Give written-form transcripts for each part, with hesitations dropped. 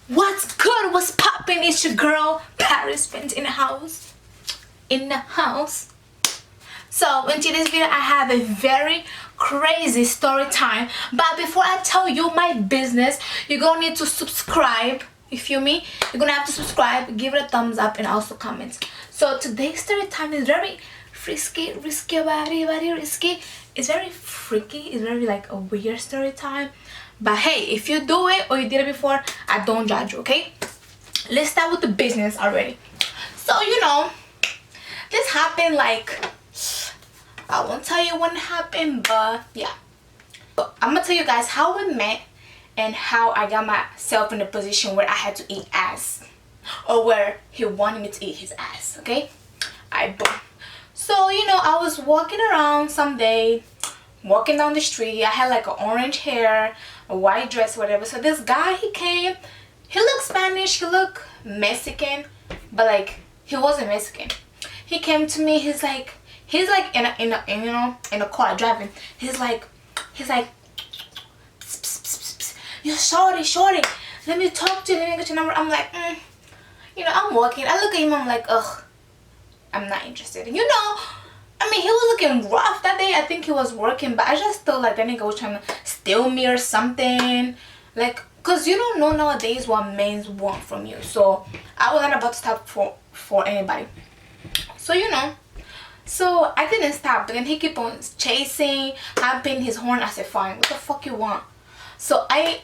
What's good? What's poppin'? It's your girl Paris Fenty in the house. So in today's video, I have a very crazy story time. But before I tell you my business, you're gonna need to subscribe. You feel me? You're gonna have to subscribe, give it a thumbs up, and also comment. So today's story time is very risky. It's very freaky. It's very like a weird story time. But hey, if you do it or you did it before, I don't judge you, okay? Let's start with the business already. So this happened like, I won't tell you when it happened, but yeah. So I'm gonna tell you guys how we met and how I got myself in a position where I had to eat ass, or where he wanted me to eat his ass, okay? Alright, boom. So I was walking around someday, walking down the street. I had like an orange hair, a white dress, whatever. So this guy, he came. He looked Spanish, he looked Mexican, but like he wasn't Mexican. He came to me. He's like in a car driving. He's like, psst, psst, psst, psst. You shorty, let me talk to you. Let me get your number. I'm like, I'm walking. I look at him. I'm like, ugh, I'm not interested. I mean, he was looking rough that day. I think he was working, but I just thought like that nigga was trying to steal me or something. Like, cause you don't know nowadays what men want from you. So I wasn't about to stop for anybody. So I didn't stop. But then he kept on chasing, humping his horn. I said, fine, what the fuck you want? So I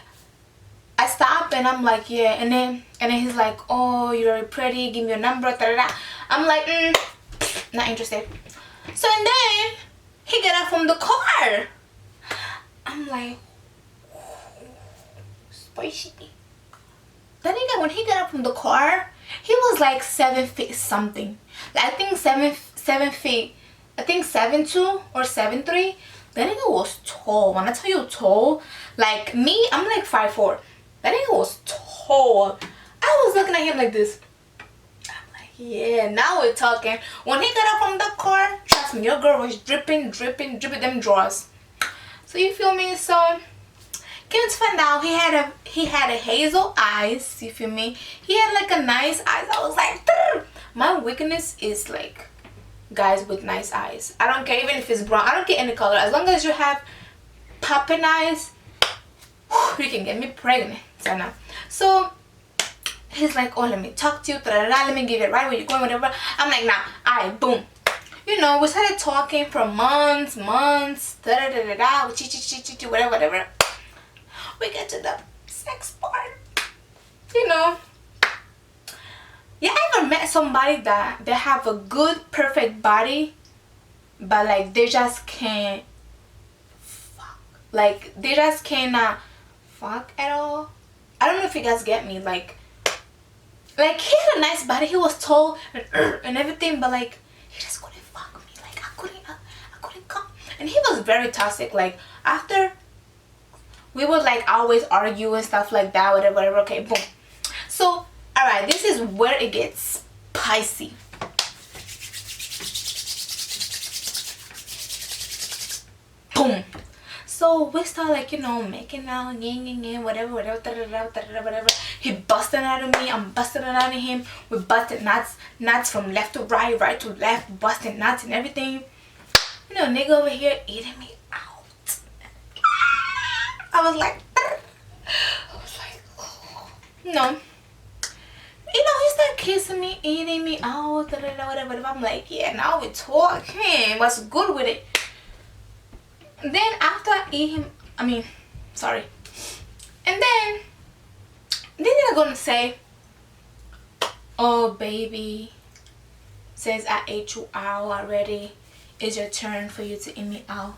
stopped and I'm like, yeah. And then he's like, oh, you're very pretty. Give me your number. Da, da, da. I'm like, not interested. So and then he got out from the car. I'm like, spicy. That nigga, when he got out from the car, he was like 7 feet something. I think 7 feet. I think 7'2" or 7'3". That nigga was tall. When I tell you tall, like me, I'm like 5'4". That nigga was tall. I was looking at him like this. Yeah, now we're talking. When he got up from the car, trust me, your girl was dripping them drawers. So you feel me? So came to find out he had a hazel eyes. You feel me? He had like a nice eyes. I was like, "Durr." My weakness is like guys with nice eyes. I don't care even if it's brown. I don't care any color. As long as you have popping eyes, you can get me pregnant. So he's like, oh, let me talk to you, let me give it right where you're going, whatever. I'm like, nah, alright, boom. We started talking for months, whatever. We get to the sex part. Yeah, I ever met somebody that they have a good, perfect body, but like they just can't fuck. Like they just cannot fuck at all. I don't know if you guys get me. Like he had a nice body, he was tall and everything, but like he just couldn't fuck me. Like I couldn't come. And he was very toxic. Like after we would like always argue and stuff like that, whatever. Okay, boom. So alright, this is where it gets spicy. Boom. So we start like making out, whatever. He busting out of me, I'm busting out of him. We busted nuts from left to right, right to left, busting nuts and everything. Nigga over here eating me out. I was like, oh. No. He started kissing me, eating me out, whatever. I'm like, yeah, now we're talking. What's good with it? Then after I eat him, and then they're gonna say, oh baby, since I ate you out already, it's your turn for you to eat me out.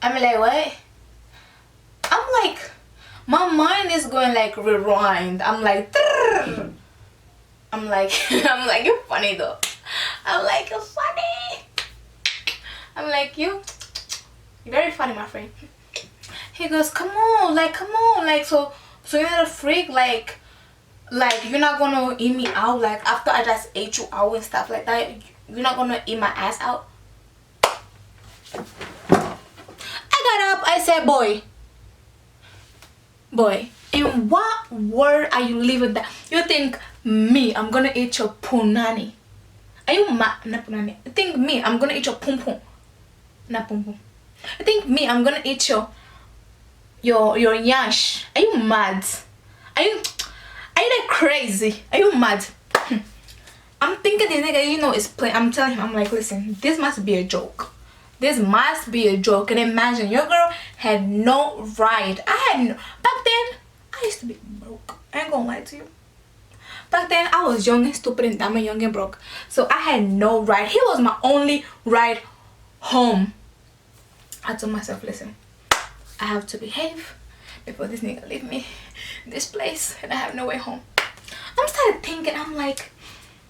I'm like, what? I'm like, my mind is going like rewind. I'm like, Drrr. I'm like, you're funny though. I'm like, you're funny. I'm like, you're very funny, my friend. He goes, come on, like, so you're not a freak, like you're not gonna eat me out, like after I just ate you out and stuff like that, you're not gonna eat my ass out. I got up, I said, boy, Boy, in what world are you living that you think me, I'm gonna eat your punani? Are you mad? Not punani. You think me, I'm gonna eat your pum pum? Not pum pum. You think me, I'm gonna eat your yash? Are you mad? Are you like crazy? Are you mad? I'm thinking this nigga, you know, is playing. I'm telling him, I'm like, listen, this must be a joke. This must be a joke. And imagine, your girl had no right. Back then, I used to be broke. I ain't gonna lie to you. Back then, I was young and stupid and dumb and young and broke. So I had no ride. He was my only ride home. I told myself, listen, I have to behave before this nigga leave me this place and I have no way home. I'm started thinking, I'm like,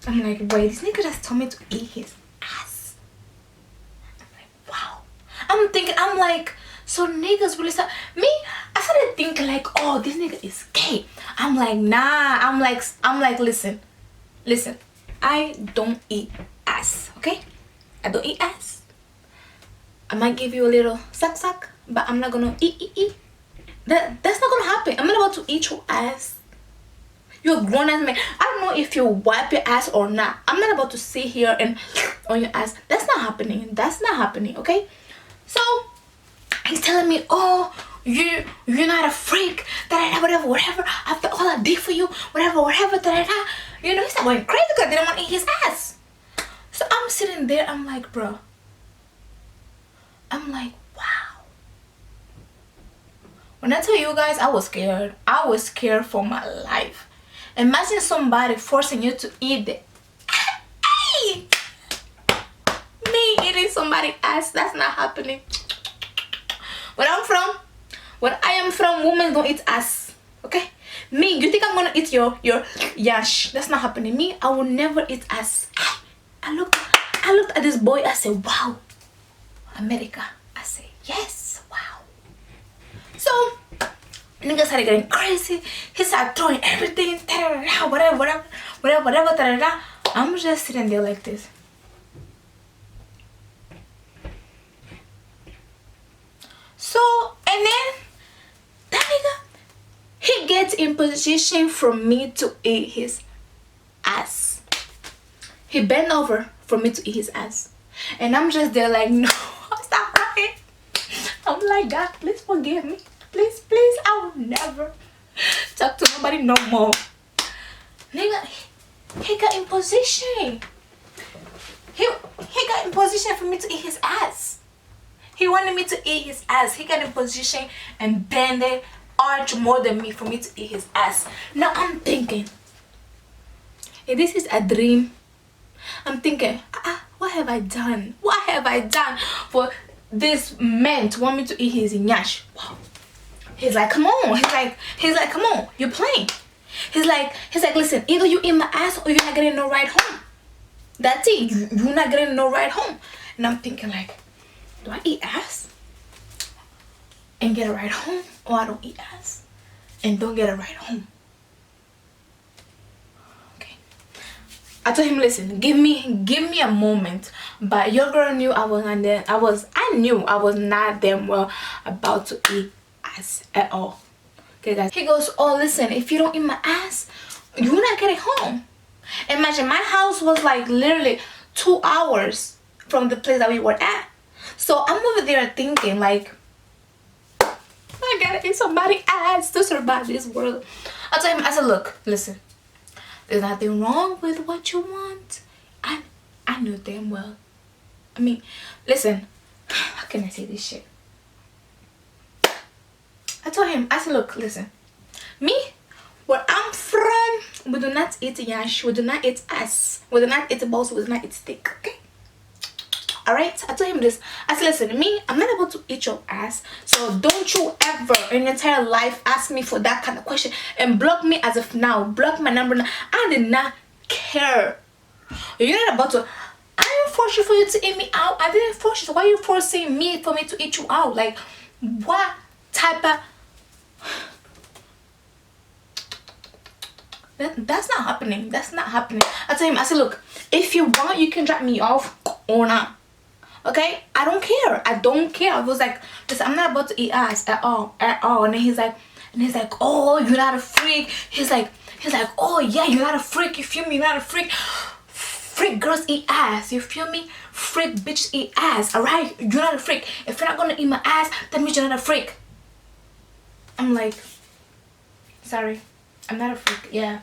wait, this nigga just told me to eat his ass. I'm like, wow. I'm thinking, I'm like, so niggas really start me. I started thinking like, oh, this nigga is gay. I'm like, nah. I'm like, listen. I don't eat ass, okay? I don't eat ass. I might give you a little suck, but I'm not gonna eat. That's not gonna happen. I'm not about to eat your ass. You're a grown ass man. I don't know if you wipe your ass or not. I'm not about to sit here and on your ass. That's not happening. Okay? So he's telling me, oh, you're not a freak. Whatever. After all I did for you, whatever. You know, he's not going crazy because I didn't want to eat his ass. So I'm sitting there. I'm like, bro. I'm like, wow. When I tell you guys, I was scared. I was scared for my life. Imagine somebody forcing you to eat it. Hey! Me eating somebody's ass. That's not happening. Where I am from, women don't eat ass. Okay? Me, you think I'm gonna eat your yash? That's not happening. Me, I will never eat ass. I looked at this boy. I said, wow, America. I said, yes, wow. So nigga started getting crazy. He started throwing everything, whatever. I'm just sitting there like this. So, and then that nigga, he gets in position for me to eat his ass. He bent over for me to eat his ass. And I'm just there like, no, stop crying. I'm like, God, please forgive me. Please, I will never talk to nobody no more. Nigga, he got in position. He got in position for me to eat his ass. He wanted me to eat his ass. He got in position and bended arch more than me for me to eat his ass. Now I'm thinking, if this is a dream, I'm thinking, what have I done? What have I done for this man to want me to eat his nyash? Wow. He's like, come on. He's like, come on. You're playing. He's like, listen, either you eat my ass or you're not getting no ride home. That's it. You're not getting no ride home. And I'm thinking like, do I eat ass and get a ride home, or I don't eat ass and don't get a ride home? Okay. I told him, listen, give me a moment. But your girl knew I knew I was not damn well about to eat ass at all. Okay, guys. He goes, oh, listen, if you don't eat my ass, you're not getting home. Imagine, my house was like literally 2 hours from the place that we were at. So I'm over there thinking like, I gotta eat somebody's ass to survive this world. I told him, I said, look, listen, there's nothing wrong with what you want. I knew damn well. I mean, listen, how can I say this shit? I told him, I said, look, listen, me, where I'm from, we do not eat yash, we do not eat ass, we do not eat balls, we do not eat steak, okay? Alright, I told him this. I said, listen, me, I'm not able to eat your ass, so don't you ever in your entire life ask me for that kind of question and block me as of now. Block my number now. I did not care. You're not about to. I didn't force you for you to eat me out. I didn't force you. So why are you forcing me for me to eat you out? Like, what type of... That's not happening. That's not happening. I told him, I said, look, if you want, you can drop me off or not. Okay, I don't care. I was like, listen, I'm not about to eat ass at all. And then he's like, And he's like, oh, you're not a freak. He's like, oh yeah, you're not a freak. You feel me? You're not a freak. Freak girls eat ass. You feel me? Freak bitches eat ass. Alright? You're not a freak. If you're not gonna eat my ass, that means you're not a freak. I'm like, sorry, I'm not a freak. Yeah,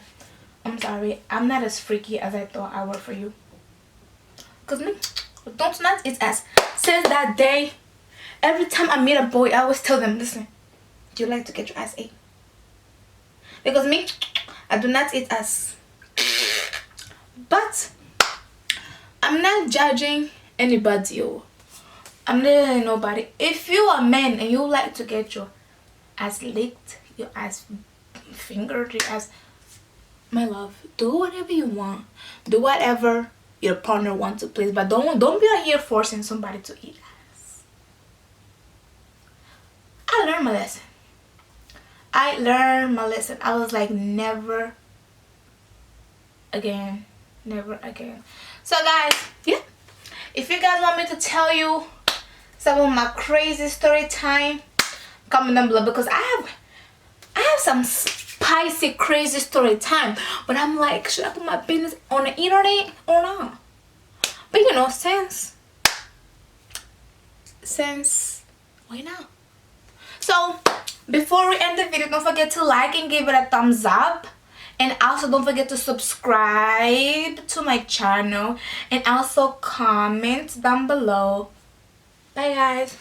I'm sorry. I'm not as freaky as I thought I were for you. Cause me, don't not eat ass. Since that day, every time I meet a boy, I always tell them, listen, do you like to get your ass ate? Because me, I do not eat ass. But I'm not judging anybody. Yo. I'm not judging nobody. If you are a man and you like to get your ass licked, your ass fingered, your ass, my love, do whatever you want. Do whatever your partner wants to, please. But don't be out here forcing somebody to eat ass. I learned my lesson. I was like, never again. Never again. So guys, yeah, if you guys want me to tell you some of my crazy story time, comment down below, because I have some spicy crazy story time, but I'm like, should I put my business on the internet or not? But you know, since why not? So before we end the video, don't forget to like and give it a thumbs up, and also don't forget to subscribe to my channel, and also comment down below. Bye guys.